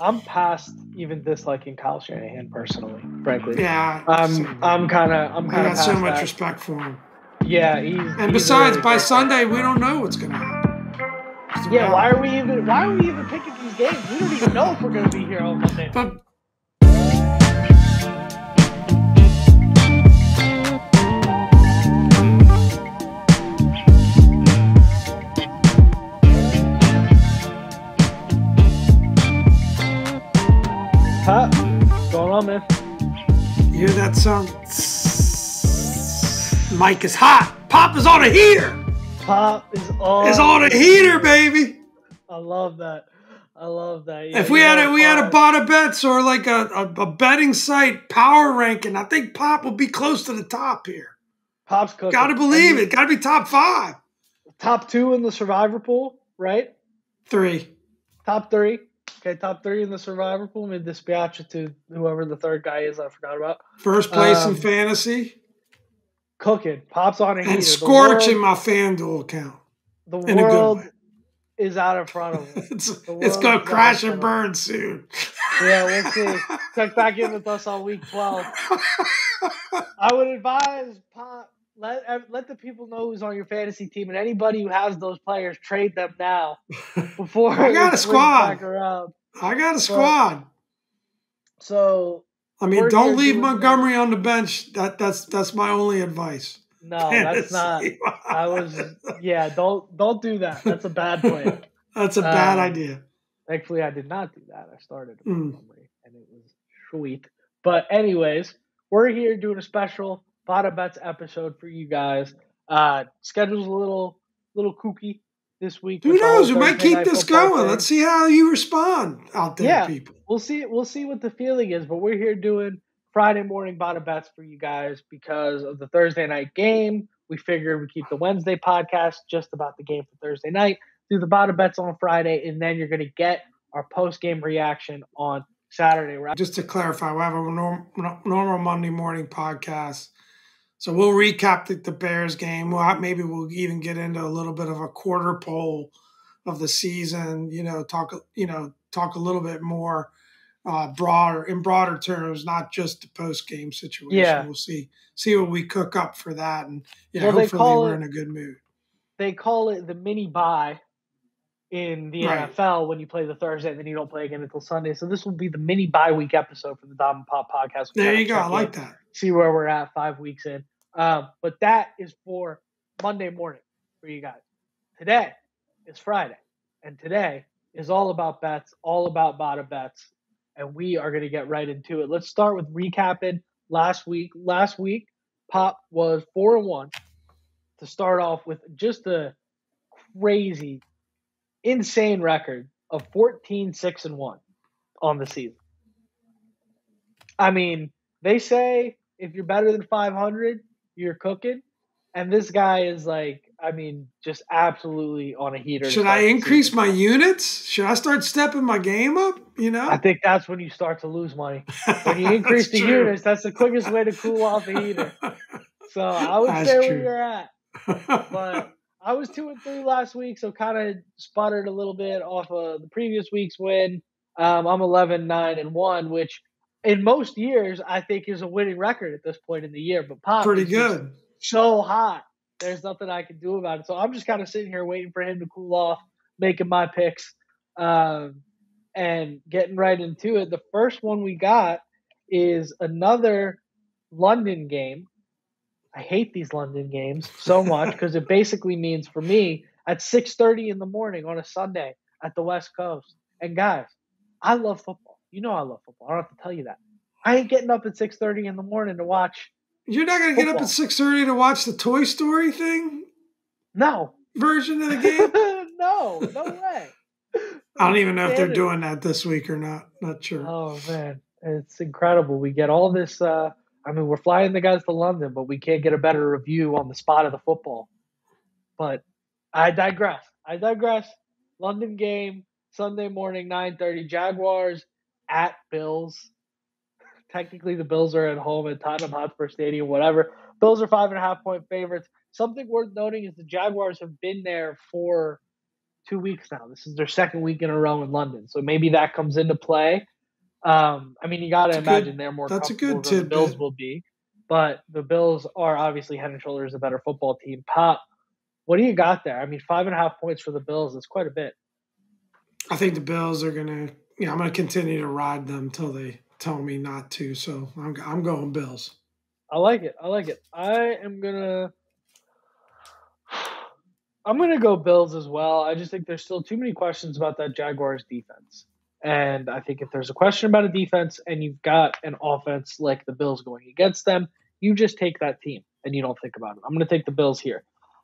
I'm past even disliking Kyle Shanahan personally, frankly. Yeah, I'm kind of I got so past much that. respect for him. Yeah, And he's a besides, really by great Sunday, coach. we don't know what's going to happen. Yeah, why are we even picking these games? We don't even know if we're going to be here on Monday. But Pat, what's going on, man? you hear that sound? Mike is hot. Pop is on a heater. Pop is on. Is on a heater, baby. I love that. Yeah, if we had a Bada Bets or like a betting site power ranking, I think Pop will be close to the top here. Pop's cooking. Got to believe it. Got to be top 5. Top 2 in the Survivor pool, right? 3. Top 3. Okay, top 3 in the Survivor pool. Mid dispiace to whoever the third guy is. I forgot about. First place in fantasy. Cooking. Pop's on a heater. And scorching my FanDuel account. The world is out in front of him. It's going to crash and burn soon. Yeah, we'll see. Check back in with us on week 12. I would advise Pop, let the people know who's on your fantasy team, and anybody who has those players, trade them now before I got a squad. Back around. I got a squad. So I mean, don't leave Montgomery on the bench. That's my only advice. No, that's not. Don't do that. That's a bad plan. That's a bad idea. Thankfully, I did not do that. I started Montgomery, and it was sweet. But anyways, we're here doing a special Bada Bets episode for you guys. Schedule's a little kooky this week. Who knows? We might keep this going. Let's see how you respond out there, people. We'll see what the feeling is. But we're here doing Friday morning Bada Bets for you guys because of the Thursday night game. We figured we keep the Wednesday podcast just about the game for Thursday night. Do the Bada Bets on Friday, and then you're going to get our post-game reaction on Saturday. Just to clarify, we'll have a normal Monday morning podcast. So we'll recap the Bears game. Maybe we'll even get into a little bit of a quarter poll of the season. Talk a little bit more broader terms, not just the post game situation. Yeah. We'll see what we cook up for that, and hopefully we're in a good mood. They call it the mini bye in the NFL when you play the Thursday and then you don't play again until Sunday. So this will be the mini bye week episode for the Dom and Pop podcast. There you go. I like that. See where we're at 5 weeks in. But that is for Monday morning for you guys. Today is Friday, and today is all about bets, all about Bada Bets, and we are going to get right into it. Let's start with recapping last week. Last week, Pop was 4-1 to start off with just a crazy, insane record of 14-6-1 on the season. I mean, they say if you're better than 500, you're cooking. And this guy is just absolutely on a heater. Should I increase my units? Should I start stepping my game up? I think that's when you start to lose money. When you increase the units, that's the quickest way to cool off the heater. So I would stay where you're at. But I was 2-3 last week, so kind of sputtered a little bit off of the previous week's win. I'm 11-9-1, which in most years I think is a winning record at this point in the year. But Pop pretty good. So hot. There's nothing I can do about it. So I'm just kind of sitting here waiting for him to cool off, making my picks, and getting right into it. The first one we got is another London game. I hate these London games so much because it basically means for me at 6:30 in the morning on a Sunday at the West Coast. And guys, I love football. You know I love football. I don't have to tell you that. I ain't getting up at 6:30 in the morning to watch. You're not going to get up at 6:30 to watch the Toy Story thing? No. Version of the game? No way. I don't even know if they're doing that this week or not. Not sure. Oh, man. It's incredible. We get all this we're flying the guys to London, but we can't get a better review on the spot of the football. But I digress. London game, Sunday morning, 9:30. Jaguars at Bills. Technically, the Bills are at home at Tottenham Hotspur Stadium, whatever. Bills are 5.5-point favorites. Something worth noting is the Jaguars have been there for 2 weeks now. This is their second week in a row in London, so maybe that comes into play. I mean, you got to imagine they're more That's a comfortable good than the Bills tidbit. will be, but the Bills are obviously head and shoulders a better football team. Pop, what do you got there? I mean, 5.5 points for the Bills is quite a bit. I think the Bills are gonna. I'm gonna continue to ride them until they tell me not to. So I'm going Bills. I like it. I'm gonna go Bills as well. I just think there's still too many questions about that Jaguars defense. And I think if there's a question about a defense and you've got an offense like the Bills going against them, you just take that team and you don't think about it. I'm going to take the Bills here.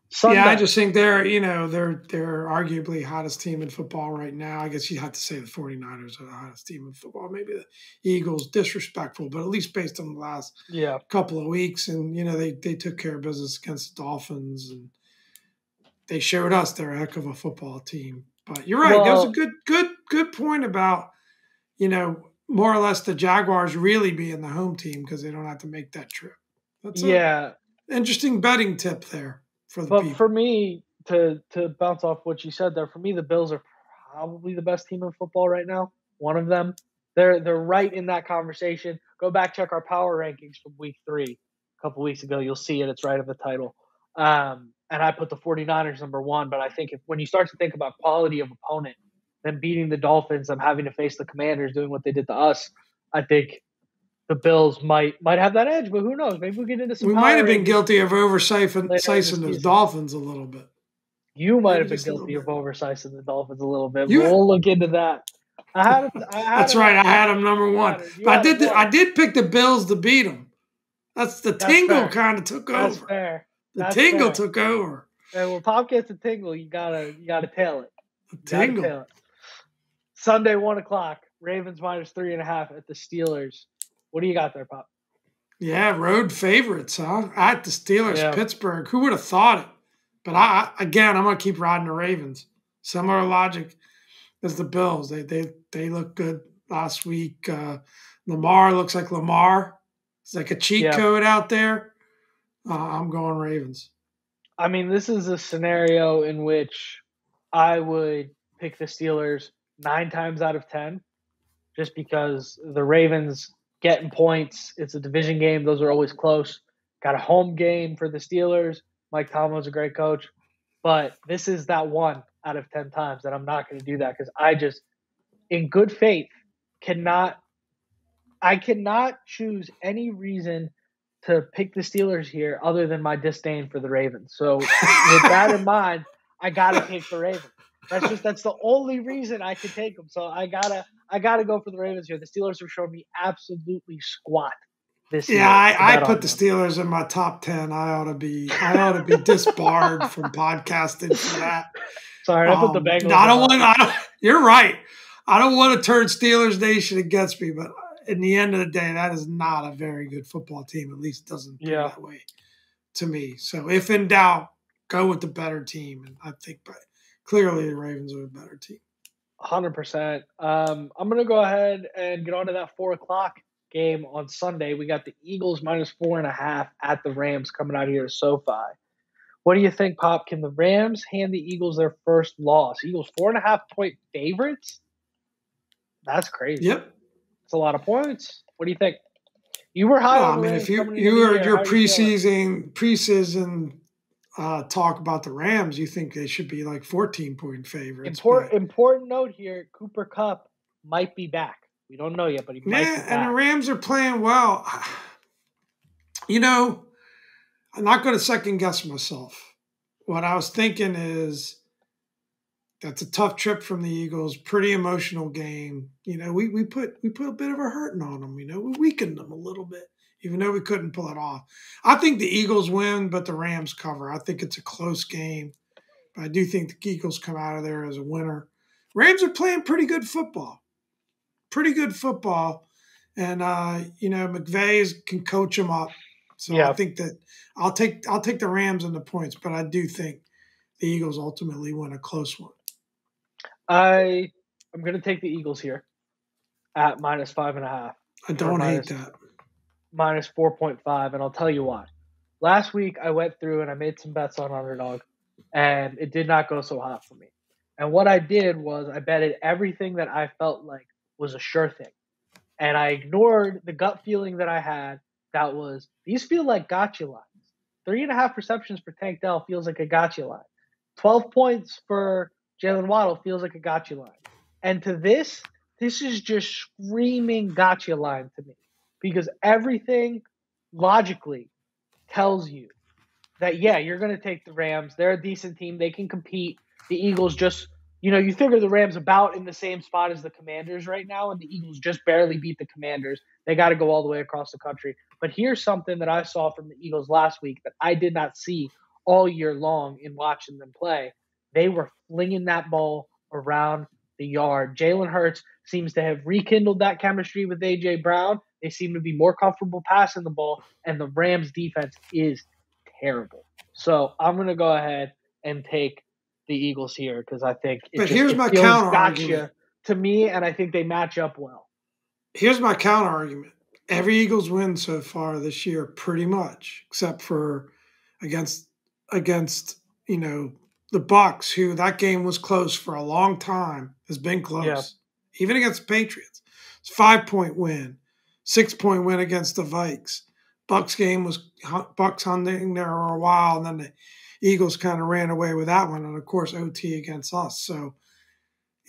Sunday. Yeah, I just think they're arguably hottest team in football right now. I guess you have to say the 49ers are the hottest team in football. Maybe the Eagles, disrespectful, but at least based on the last couple of weeks. And, they took care of business against the Dolphins and they showed us they're a heck of a football team. But you're right. There's a good point about, more or less the Jaguars really being the home team because they don't have to make that trip. That's an interesting betting tip there for the people. For me, to bounce off what you said there, for me, the Bills are probably the best team in football right now. One of them. They're right in that conversation. Go back, check our power rankings from week 3 a couple weeks ago. You'll see it. It's right at the title. And I put the 49ers number 1, but I think when you start to think about quality of opponent, them beating the Dolphins, them having to face the Commanders, doing what they did to us, I think the Bills might have that edge, but who knows? Maybe we'll get into some. We might have been guilty of oversizing those Dolphins a little bit. You might have been guilty of oversizing the Dolphins a little bit. We'll look into that. That's right. I had them number 1. But I did pick the Bills to beat them. That's the tingle kind of took over. That's fair. The tingle took over. And when Pop gets a tingle, you gotta tail it. Tingle. Sunday, 1:00. Ravens -3.5 at the Steelers. What do you got there, Pop? Yeah, road favorites, huh? At the Steelers, Pittsburgh. Who would have thought it? But I'm going to keep riding the Ravens. Similar logic as the Bills. They look good last week. Lamar looks like Lamar. It's like a cheat code out there. I'm going Ravens. I mean, this is a scenario in which I would pick the Steelers 9 times out of 10 just because the Ravens getting points. It's a division game. Those are always close. Got a home game for the Steelers. Mike Tomlin's a great coach. But this is that 1 out of 10 times that I'm not going to do that because I just, in good faith, cannot choose any reason to pick the Steelers here other than my disdain for the Ravens. So with that in mind, I got to take the Ravens. That's the only reason I could take them. So I gotta go for the Ravens here. The Steelers have shown me absolutely squat this year. Yeah, I put the Steelers in my top 10. I ought to be disbarred from podcasting for that. Sorry, I put the Bengals. You're right. I don't want to turn Steelers Nation against me, but in the end of the day, that is not a very good football team. At least it doesn't feel that way to me. So if in doubt, go with the better team. And I think clearly the Ravens are a better team. 100%. I'm going to go ahead and get on to that 4:00 game on Sunday. We got the Eagles -4.5 at the Rams coming out here to SoFi. What do you think, Pop? Can the Rams hand the Eagles their first loss? Eagles 4.5-point favorites? That's crazy. Yep. It's a lot of points. What do you think? You were high on the Rams. If you were your preseason talk about the Rams, you think they should be like 14-point favorites. Important note here: Cooper Kupp might be back. We don't know yet, but he might be back. And the Rams are playing well. I'm not going to second guess myself. What I was thinking is that's a tough trip from the Eagles. Pretty emotional game. We put a bit of a hurting on them. We weakened them a little bit, even though we couldn't pull it off. I think the Eagles win, but the Rams cover. I think it's a close game, but I do think the Eagles come out of there as a winner. Rams are playing pretty good football. And McVay can coach them up. So I think that I'll take the Rams and the points, but I do think the Eagles ultimately win a close one. I'm going to take the Eagles here at -5.5. I don't hate that. -4.5, and I'll tell you why. Last week I went through and I made some bets on underdog, and it did not go so hot for me. And what I did was I betted everything that I felt like was a sure thing. And I ignored the gut feeling that I had that was these feel like gotcha lines. 3.5 receptions for Tank Dell feels like a gotcha line. 12 points for Jalen Waddle feels like a gotcha line. And to this is just screaming gotcha line to me because everything logically tells you that, yeah, you're going to take the Rams. They're a decent team. They can compete. The Eagles just, you figure the Rams about in the same spot as the Commanders right now, and the Eagles just barely beat the Commanders. They got to go all the way across the country. But here's something that I saw from the Eagles last week that I did not see all year long in watching them play. They were flinging that ball around the yard. Jalen Hurts seems to have rekindled that chemistry with A.J. Brown. They seem to be more comfortable passing the ball, and the Rams defense is terrible. So I'm going to go ahead and take the Eagles here because I think But here's my feels counter gotcha argument to me, and I think they match up well. Here's my counter argument. Every Eagles win so far this year, pretty much, except for against the Bucks, who that game was close for a long time, has been close. Yeah. Even against the Patriots. It's a 5-point win, 6-point win against the Vikes. Bucks game was Bucks hunting there for a while, and then the Eagles kind of ran away with that one, and of course OT against us. So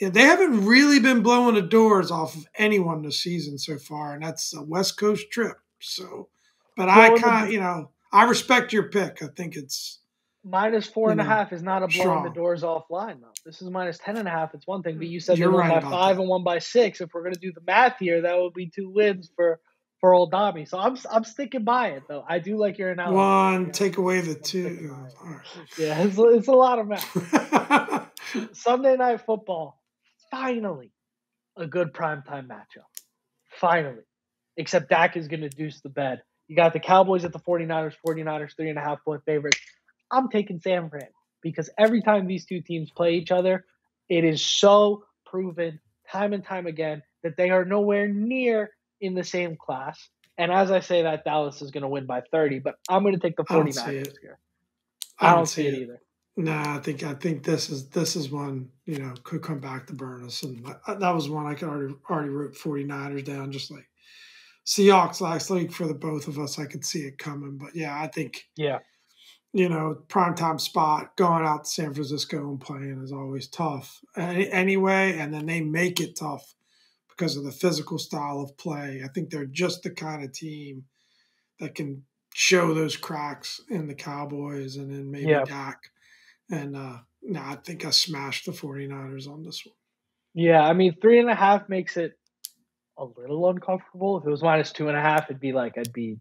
yeah, they haven't really been blowing the doors off of anyone this season so far, and that's a West Coast trip. So, but I respect your pick. I think it's minus 4.5 is not a blowing the strong. doors off line, though. This is minus 10.5. It's one thing, but you said You're they won right by about 5 that. and one by 6. If we're going to do the math here, that would be 2 wins for old Dobby. So I'm sticking by it, though. I do like your analysis. One, take away the 2. Yeah, it's a lot of math. Sunday Night Football, finally a good primetime matchup. Finally. Except Dak is going to deuce the bed. You got the Cowboys at the 49ers, 3.5-point favorites. I'm taking San Fran because every time these two teams play each other, it is so proven time and time again that they are nowhere near in the same class. And as I say that, Dallas is going to win by 30, but I'm going to take the 49ers here. I don't see it either. Nah, I think this is one, could come back to burn us. And that was one I could already wrote 49ers down, just like Seahawks last week for the both of us. I could see it coming. But yeah, I think primetime spot, going out to San Francisco and playing is always tough anyway, and then they make it tough because of the physical style of play. I think they're just the kind of team that can show those cracks in the Cowboys and then maybe Dak. And I think I smashed the 49ers on this one. Yeah, I mean, 3.5 makes it a little uncomfortable. If it was minus 2.5, it'd be like I'd be,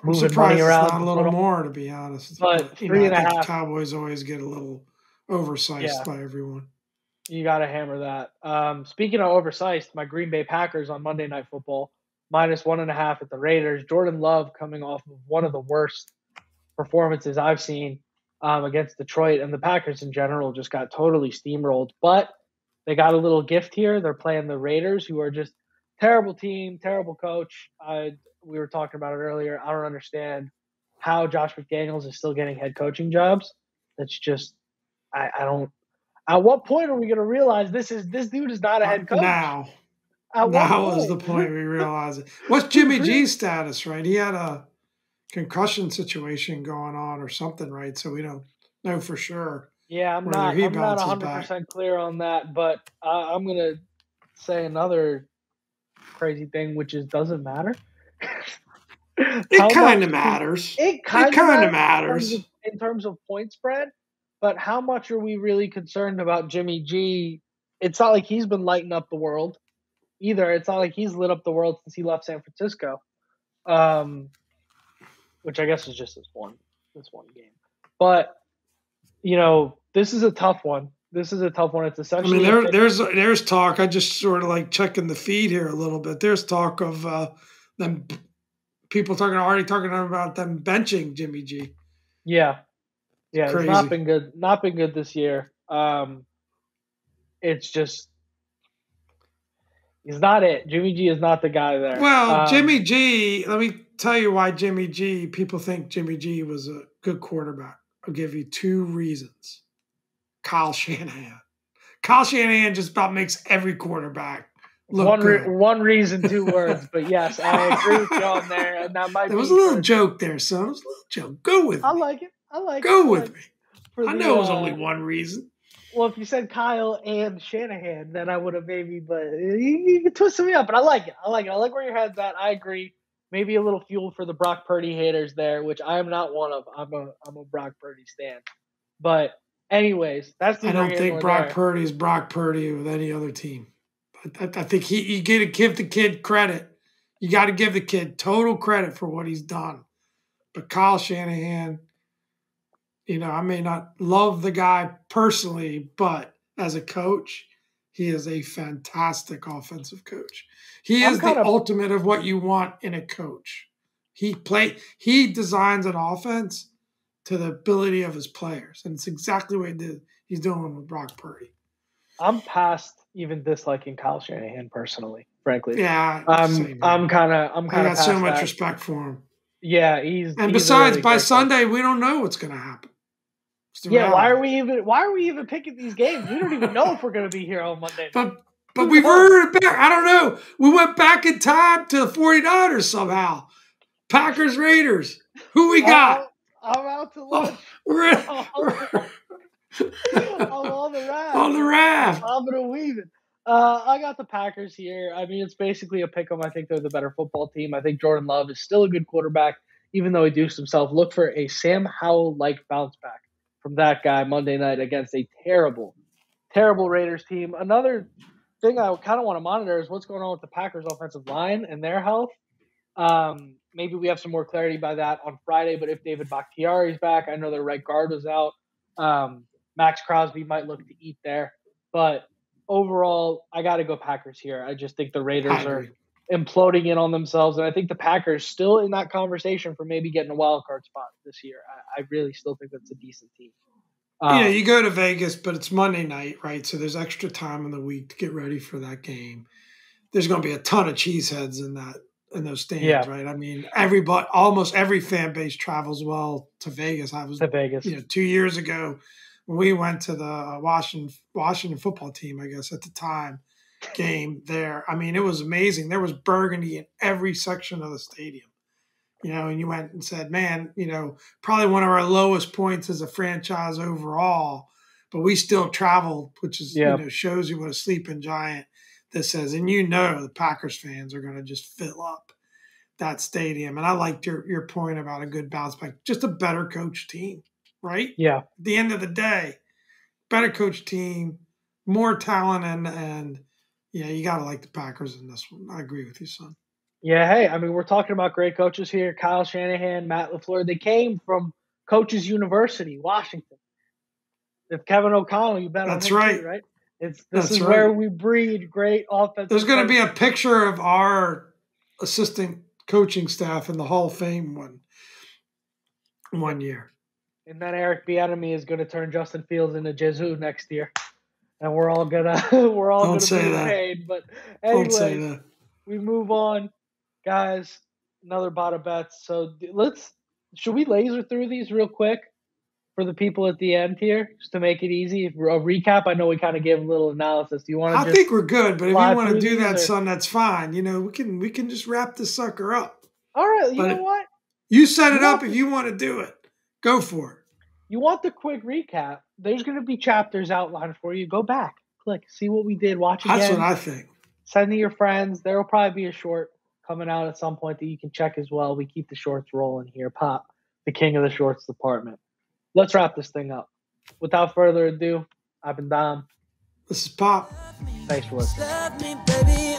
moving money around. It's not a little more, to be honest. But 3.5, I think the Cowboys always get a little oversized by everyone. You got to hammer that. Speaking of oversized, my Green Bay Packers on Monday Night Football, minus 1.5 at the Raiders. Jordan Love coming off of one of the worst performances I've seen against Detroit, and the Packers in general just got totally steamrolled. But they got a little gift here. They're playing the Raiders, who are just terrible team, terrible coach. We were talking about it earlier. I don't understand how Josh McDaniels is still getting head coaching jobs. That's just I don't. At what point are we going to realize this dude is not a head coach? Now is the point we realize it. What's Jimmy G's status, right? He had a concussion situation going on or something, right? So we don't know for sure. Yeah, I'm not 100% clear on that, but I'm going to say another crazy thing, which is doesn't matter. It kind of matters. It kind of matters in terms of point spread, but how much are we really concerned about Jimmy G? It's not like he's been lighting up the world either. It's not like he's lit up the world since he left San Francisco, which I guess is just this one game. But this is a tough one. It's essentially. I mean, there's talk. I just sort of like checking the feed here a little bit. There's talk of them. People already talking about them benching Jimmy G. Yeah, it's not been good. Not been good this year. It's just he's not it. Jimmy G is not the guy there. Well, Jimmy G. Let me tell you why Jimmy G. People think Jimmy G was a good quarterback. I'll give you 2 reasons. Kyle Shanahan. Kyle Shanahan just about makes every quarterback look good. One reason, 2 words, but yes, I agree with you on there, and that might There be. was a little joke there, son. It was a little joke. Go with me. I like it. Go with me. I know it was only one reason. Well, if you said Kyle and Shanahan, then I would have maybe, but you twisted me up. But I like it. I like where your head's at. I agree. Maybe a little fuel for the Brock Purdy haters there, which I am not one of. I'm a Brock Purdy stan. But anyways, that's. I don't think Brock Purdy is Brock Purdy with any other team. I think you got to give the kid credit. You got to give the kid total credit for what he's done. But Kyle Shanahan, I may not love the guy personally, but as a coach, he is a fantastic offensive coach. He is the ultimate of what you want in a coach. He designs an offense to the ability of his players, and it's exactly what he's doing with Brock Purdy. I'm past even disliking Kyle Shanahan personally, frankly. Yeah, I'm kind of. I got so much respect for him. Yeah, besides, by Sunday, we don't know what's going to happen. Yeah, why are we even picking these games? We don't even know if we're going to be here on Monday. But we've heard it back. I don't know. We went back in time to the 49ers somehow. Packers, Raiders. Who we got? I'm out to lunch. I'm on the raft. On the raft. I'm going to weave it. I got the Packers here. I mean, it's basically a pick 'em. I think they're the better football team. I think Jordan Love is still a good quarterback, even though he deuced himself. Look for a Sam Howell-like bounce back from that guy Monday night against a terrible, terrible Raiders team. Another thing I kind of want to monitor is what's going on with the Packers offensive line and their health. Maybe we have some more clarity by that on Friday, but if David Bakhtiari's back, I know their right guard was out. Max Crosby might look to eat there. But overall, I got to go Packers here. I just think the Raiders are imploding in on themselves, and I think the Packers still in that conversation for maybe getting a wild card spot this year. I really still think that's a decent team. You go to Vegas, but it's Monday night, right? So there's extra time in the week to get ready for that game. There's going to be a ton of cheeseheads in those stands, right? I mean, almost every fan base travels well to Vegas. I was to Vegas, 2 years ago when we went to the Washington football team, I guess at the time, game there. I mean, it was amazing. There was burgundy in every section of the stadium. And you went and said, man, probably one of our lowest points as a franchise overall, but we still traveled, which is, shows you what a sleeping giant this is. And the Packers fans are going to just fill up that stadium. And I liked your point about a good bounce back, just a better coach team, right? Yeah. At the end of the day, better coach team, more talent, and you got to like the Packers in this one. I agree with you, son. Yeah, hey, I mean, we're talking about great coaches here. Kyle Shanahan, Matt LaFleur. They came from Coaches University, Washington. If Kevin O'Connell, you bet on him right. too, right? This is where we breed great offensive. There's going to be a picture of our assistant coaching staff in the Hall of Fame one year. And then Eric Bieniemy is going to turn Justin Fields into Jesus next year. And we're all going to be paid. But anyway, we move on. Guys, another Bada Bets. So should we laser through these real quick for the people at the end here, just to make it easy? A recap. I know we kind of gave a little analysis. Do you want to? I think we're good, but if you want to do that, son, that's fine. We can just wrap this sucker up. All right. You know what? You set it up if you want to do it. Go for it. You want the quick recap? There's going to be chapters outlined for you. Go back, click, see what we did. Watch again. That's what I think. Send to your friends. There will probably be a short coming out at some point that you can check as well. We keep the shorts rolling here. Pop, the king of the shorts department. Let's wrap this thing up. Without further ado, I've been Dom. This is Pop. Thanks for listening.